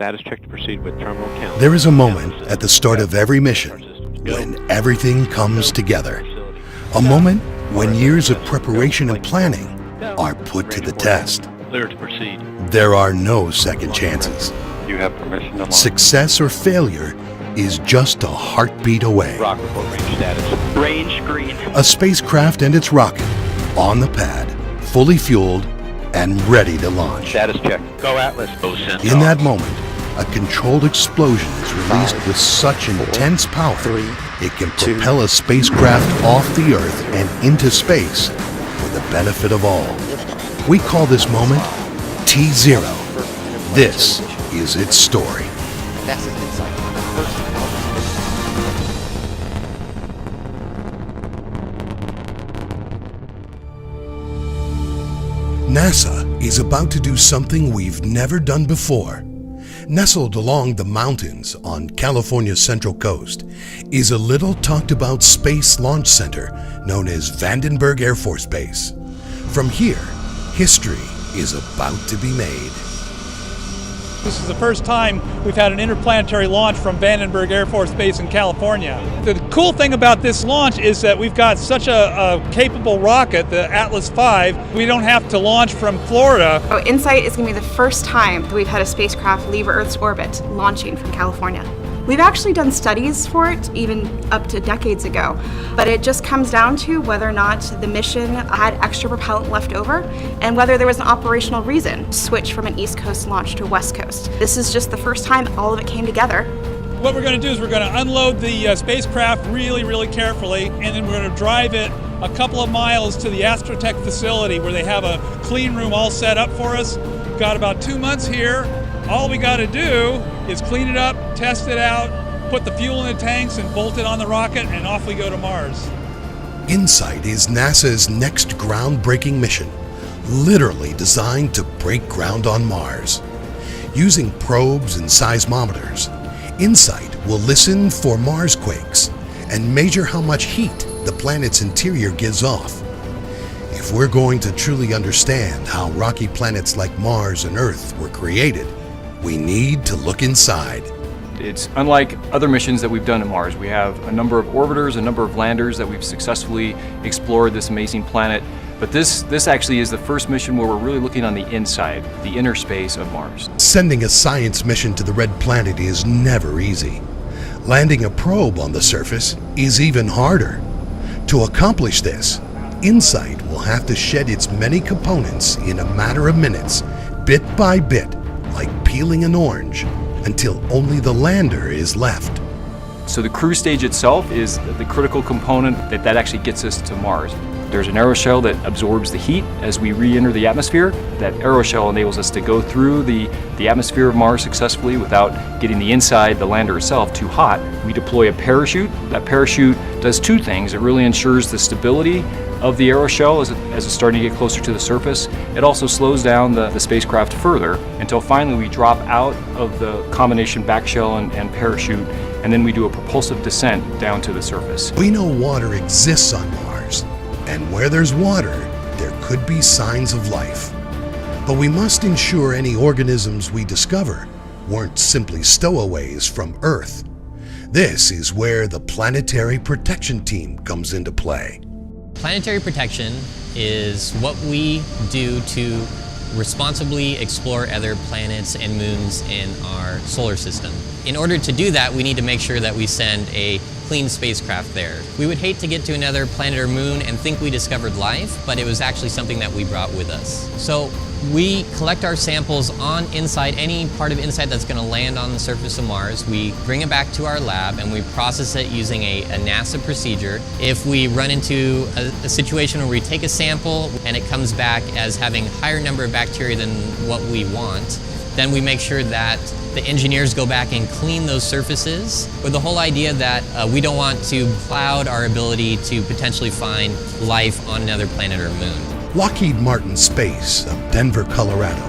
Status check to proceed with terminal count. There is a moment at the start of every mission when everything comes together. A moment when years of preparation and planning are put to the test. Clear to proceed. There are no second chances. You have permission to launch. Success or failure is just a heartbeat away. Rock report range status. Range green. A spacecraft and its rocket on the pad, fully fueled and ready to launch. Status check. Go Atlas. Go Centaur. In that moment, a controlled explosion is released with such intense power it can propel a spacecraft off the Earth and into space for the benefit of all. We call this moment T0. This is its story. That's an InSight. NASA is about to do something we've never done before. Nestled along the mountains on California's central coast is a little talked about space launch center known as Vandenberg Air Force Base. From here, history is about to be made. This is the first time we've had an interplanetary launch from Vandenberg Air Force Base in California. The cool thing about this launch is that we've got such a capable rocket, the Atlas V, we don't have to launch from Florida. InSight is going to be the first time that we've had a spacecraft leave Earth's orbit launching from California. We've actually done studies for it, even up to decades ago, but it just comes down to whether or not the mission had extra propellant left over and whether there was an operational reason to switch from an East Coast launch to a West Coast. This is just the first time all of it came together. What we're going to do is we're going to unload the spacecraft really carefully, and then we're going to drive it a couple of miles to the Astrotech facility where they have a clean room all set up for us. We've got about 2 months here. All we got to do is clean it up, test it out, put the fuel in the tanks and bolt it on the rocket, and off we go to Mars. InSight is NASA's next groundbreaking mission, literally designed to break ground on Mars. Using probes and seismometers, InSight will listen for Mars quakes and measure how much heat the planet's interior gives off. If we're going to truly understand how rocky planets like Mars and Earth were created, we need to look inside. It's unlike other missions that we've done to Mars. We have a number of orbiters, a number of landers that we've successfully explored this amazing planet. But this actually is the first mission where we're really looking on the inside, the inner space of Mars. Sending a science mission to the Red Planet is never easy. Landing a probe on the surface is even harder. To accomplish this, InSight will have to shed its many components in a matter of minutes, bit by bit, like peeling an orange, until only the lander is left. So the cruise stage itself is the critical component that actually gets us to Mars. There's an aeroshell that absorbs the heat as we re-enter the atmosphere. That aeroshell enables us to go through the atmosphere of Mars successfully without getting the inside, the lander itself, too hot. We deploy a parachute. That parachute does two things. It really ensures the stability of the aeroshell as it's starting to get closer to the surface. It also slows down the spacecraft further until finally we drop out of the combination backshell and parachute, and then we do a propulsive descent down to the surface. We know water exists on Mars, and where there's water, there could be signs of life. But we must ensure any organisms we discover weren't simply stowaways from Earth. This is where the Planetary Protection Team comes into play. Planetary protection is what we do to responsibly explore other planets and moons in our solar system. In order to do that, we need to make sure that we send a clean spacecraft there. We would hate to get to another planet or moon and think we discovered life, but it was actually something that we brought with us. So we collect our samples on InSight, any part of InSight that's going to land on the surface of Mars. We bring it back to our lab and we process it using a NASA procedure. If we run into a situation where we take a sample and it comes back as having a higher number of bacteria than what we want, then we make sure that the engineers go back and clean those surfaces with the whole idea that we don't want to cloud our ability to potentially find life on another planet or moon. Lockheed Martin Space of Denver, Colorado,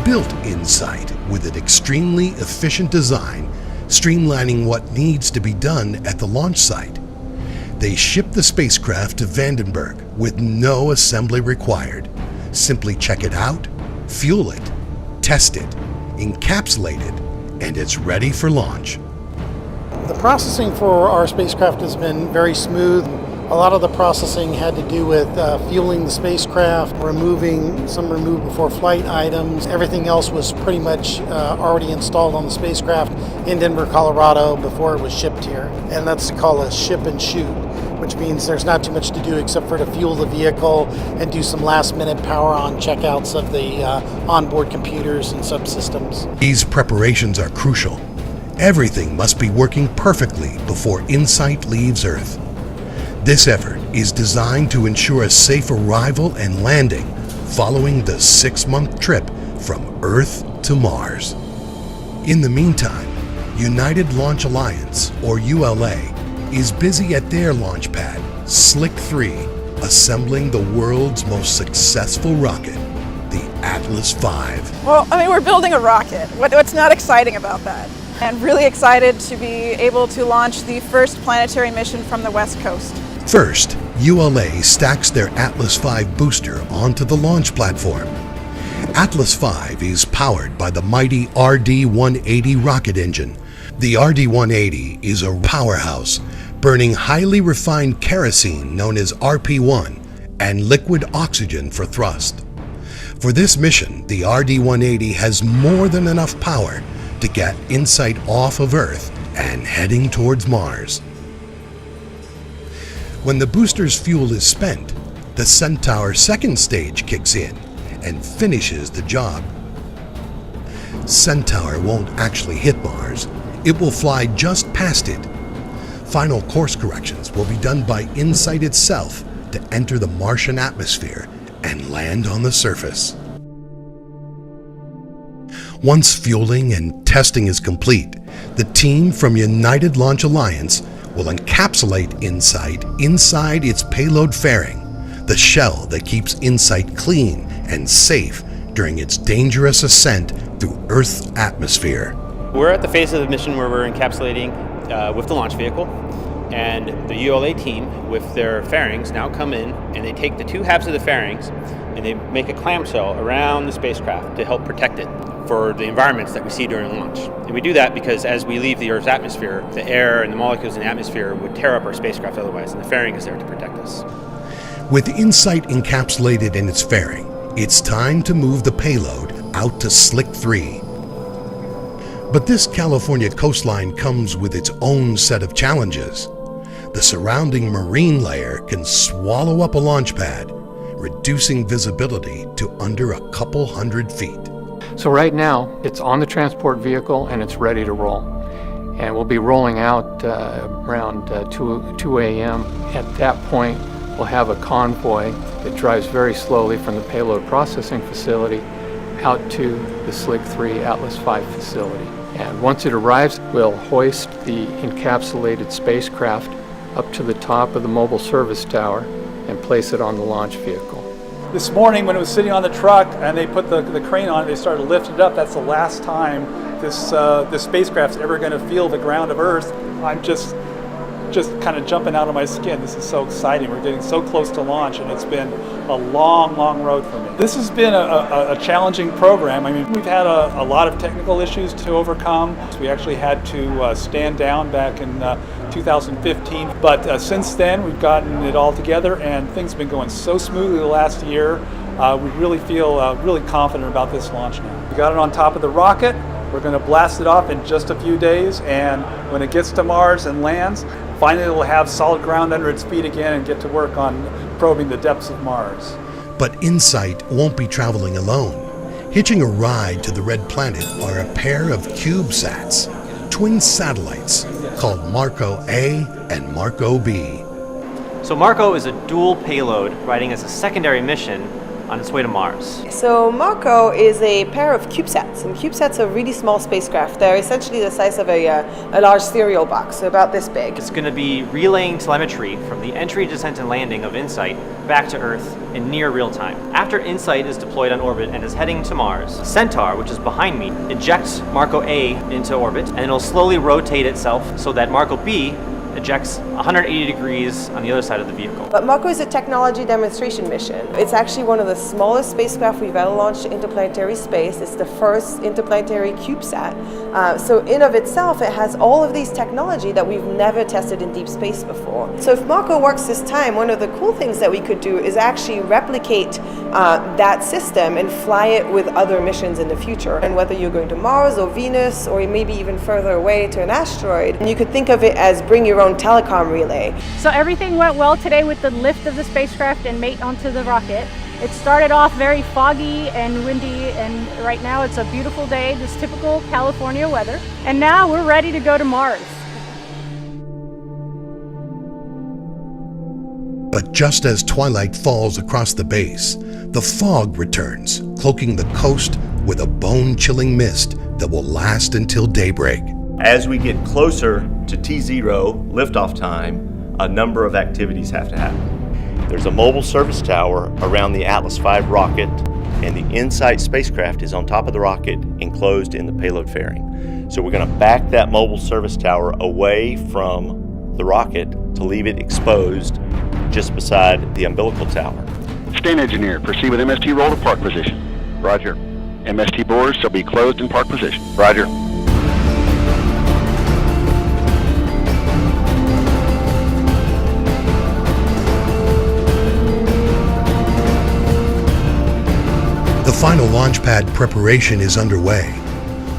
built InSight with an extremely efficient design, streamlining what needs to be done at the launch site. They shipped the spacecraft to Vandenberg with no assembly required. Simply check it out, fuel it, test it, encapsulate it, and it's ready for launch. The processing for our spacecraft has been very smooth. A lot of the processing had to do with fueling the spacecraft, removing some remove before flight items. Everything else was pretty much already installed on the spacecraft in Denver, Colorado before it was shipped here. And that's called a ship and shoot, which means there's not too much to do except for to fuel the vehicle and do some last minute power on checkouts of the onboard computers and subsystems. These preparations are crucial. Everything must be working perfectly before InSight leaves Earth. This effort is designed to ensure a safe arrival and landing following the 6-month trip from Earth to Mars. In the meantime, United Launch Alliance, or ULA, is busy at their launch pad, Slick 3, assembling the world's most successful rocket, the Atlas V. Well, we're building a rocket. What's not exciting about that? And really excited to be able to launch the first planetary mission from the West Coast. First, ULA stacks their Atlas V booster onto the launch platform. Atlas V is powered by the mighty RD-180 rocket engine. The RD-180 is a powerhouse, burning highly refined kerosene known as RP-1 and liquid oxygen for thrust. For this mission, the RD-180 has more than enough power to get InSight off of Earth and heading towards Mars. When the booster's fuel is spent, the Centaur second stage kicks in and finishes the job. Centaur won't actually hit Mars. It will fly just past it. Final course corrections will be done by InSight itself to enter the Martian atmosphere and land on the surface. Once fueling and testing is complete, the team from United Launch Alliance will encapsulate InSight inside its payload fairing, the shell that keeps InSight clean and safe during its dangerous ascent through Earth's atmosphere. We're at the phase of the mission where we're encapsulating with the launch vehicle, and the ULA team with their fairings now come in and they take the two halves of the fairings and they make a clamshell around the spacecraft to help protect it for the environments that we see during launch. And we do that because as we leave the Earth's atmosphere, the air and the molecules in the atmosphere would tear up our spacecraft otherwise, and the fairing is there to protect us. With InSight encapsulated in its fairing, it's time to move the payload out to Slick 3. But this California coastline comes with its own set of challenges. The surrounding marine layer can swallow up a launch pad, reducing visibility to under a couple hundred feet. So right now, it's on the transport vehicle and it's ready to roll. And we'll be rolling out around 2 a.m. At that point, we'll have a convoy that drives very slowly from the payload processing facility out to the Slick 3 Atlas V facility. And once it arrives, we'll hoist the encapsulated spacecraft up to the top of the mobile service tower and place it on the launch vehicle. This morning when it was sitting on the truck and they put the crane on it, they started to lift it up. That's the last time this spacecraft's ever going to feel the ground of Earth. I'm just kind of jumping out of my skin. This is so exciting. We're getting so close to launch, and it's been a long, long road for me. This has been a challenging program. We've had a lot of technical issues to overcome. We actually had to stand down back in 2015, but since then we've gotten it all together, and things have been going so smoothly the last year. We really feel really confident about this launch now. We got it on top of the rocket. We're going to blast it off in just a few days, and when it gets to Mars and lands, finally it'll have solid ground under its feet again and get to work on probing the depths of Mars. But InSight won't be traveling alone. Hitching a ride to the Red Planet are a pair of CubeSats, twin satellites called Marco A and Marco B. So Marco is a dual payload riding as a secondary mission on its way to Mars. So Marco is a pair of CubeSats, and CubeSats are really small spacecraft. They're essentially the size of a large cereal box, so about this big. It's going to be relaying telemetry from the entry, descent, and landing of InSight back to Earth in near real time. After InSight is deployed on orbit and is heading to Mars, Centaur, which is behind me, ejects Marco A into orbit, and it'll slowly rotate itself so that Marco B ejects 180 degrees on the other side of the vehicle. But Mako is a technology demonstration mission. It's actually one of the smallest spacecraft we've ever launched to interplanetary space. It's the first interplanetary CubeSat. So in of itself, it has all of these technology that we've never tested in deep space before. So if Mako works this time, one of the cool things that we could do is actually replicate that system and fly it with other missions in the future. And whether you're going to Mars or Venus or maybe even further away to an asteroid, you could think of it as bring your own telecom relay. So everything went well today with the lift of the spacecraft and mate onto the rocket. It started off very foggy and windy, and right now it's a beautiful day, just typical California weather. And now we're ready to go to Mars. But just as twilight falls across the base, the fog returns, cloaking the coast with a bone-chilling mist that will last until daybreak. As we get closer to T0 liftoff time, a number of activities have to happen. There's a mobile service tower around the Atlas V rocket, and the InSight spacecraft is on top of the rocket, enclosed in the payload fairing. So we're going to back that mobile service tower away from the rocket to leave it exposed just beside the umbilical tower. Stand engineer, proceed with MST roll to park position. Roger. MST bores shall be closed in park position. Roger. The final launch pad preparation is underway.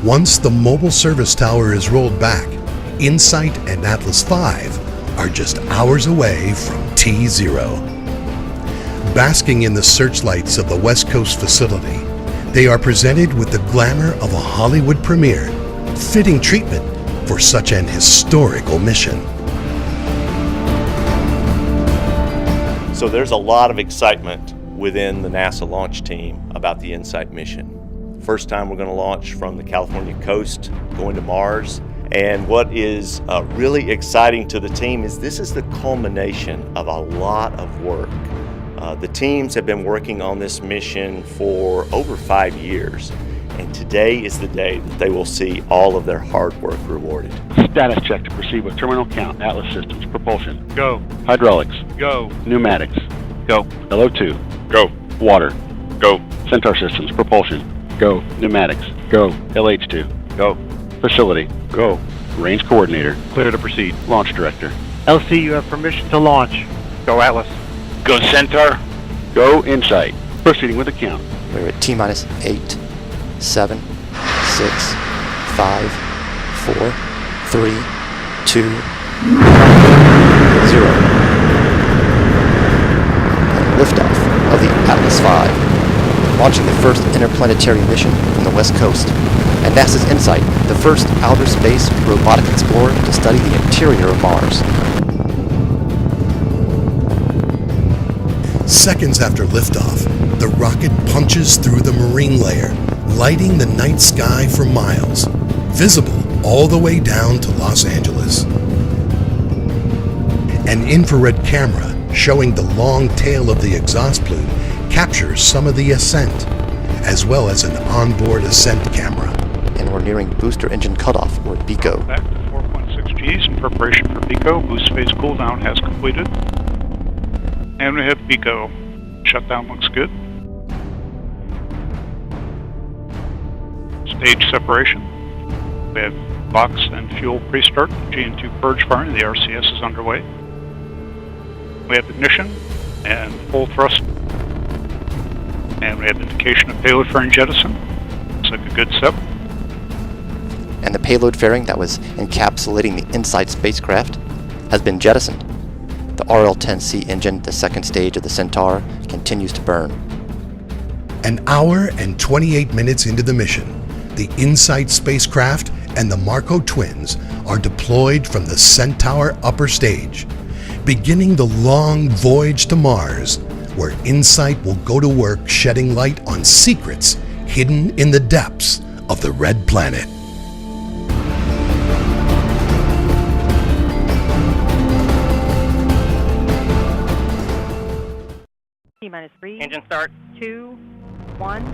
Once the mobile service tower is rolled back, InSight and Atlas V are just hours away from T0. Basking in the searchlights of the West Coast facility, they are presented with the glamour of a Hollywood premiere, fitting treatment for such an historical mission. So there's a lot of excitement within the NASA launch team about the InSight mission. First time we're going to launch from the California coast, going to Mars. And what is really exciting to the team is this is the culmination of a lot of work. The teams have been working on this mission for over 5 years, and today is the day that they will see all of their hard work rewarded. Status check to proceed with terminal count, Atlas systems, propulsion. Go. Hydraulics. Go. Pneumatics. Go. LO2. Go. Water. Go. Centaur systems, propulsion. Go. Pneumatics. Go. LH2. Go. Facility. Go. Range coordinator. Clear to proceed. Launch director. LC, you have permission to launch. Go Atlas. Go Centaur. Go InSight. Proceeding with the count. We're at T-minus 8, 7, 6, 5, 4, 3, 2, 0. And liftoff of the Atlas V, launching the first interplanetary mission from the West Coast. And NASA's InSight, the first outer space robotic explorer to study the interior of Mars. Seconds after liftoff, the rocket punches through the marine layer, lighting the night sky for miles, visible all the way down to Los Angeles. An infrared camera showing the long tail of the exhaust plume captures some of the ascent, as well as an onboard ascent camera. And we're nearing booster engine cutoff, or BECO. Back to 4.6 Gs in preparation for BECO. Boost phase cooldown has completed. And we have BECO. Shutdown looks good. Stage separation. We have box and fuel pre-start. G&2 purge firing. The RCS is underway. We have ignition and full thrust. And we have indication of payload fairing jettison. Looks like a good step. And the payload fairing that was encapsulating the InSight spacecraft has been jettisoned. The RL-10C engine, the second stage of the Centaur, continues to burn. An hour and 28 minutes into the mission, the InSight spacecraft and the Marco twins are deployed from the Centaur upper stage, beginning the long voyage to Mars, where InSight will go to work shedding light on secrets hidden in the depths of the Red Planet. T-minus 3. Engine start. 2, 1.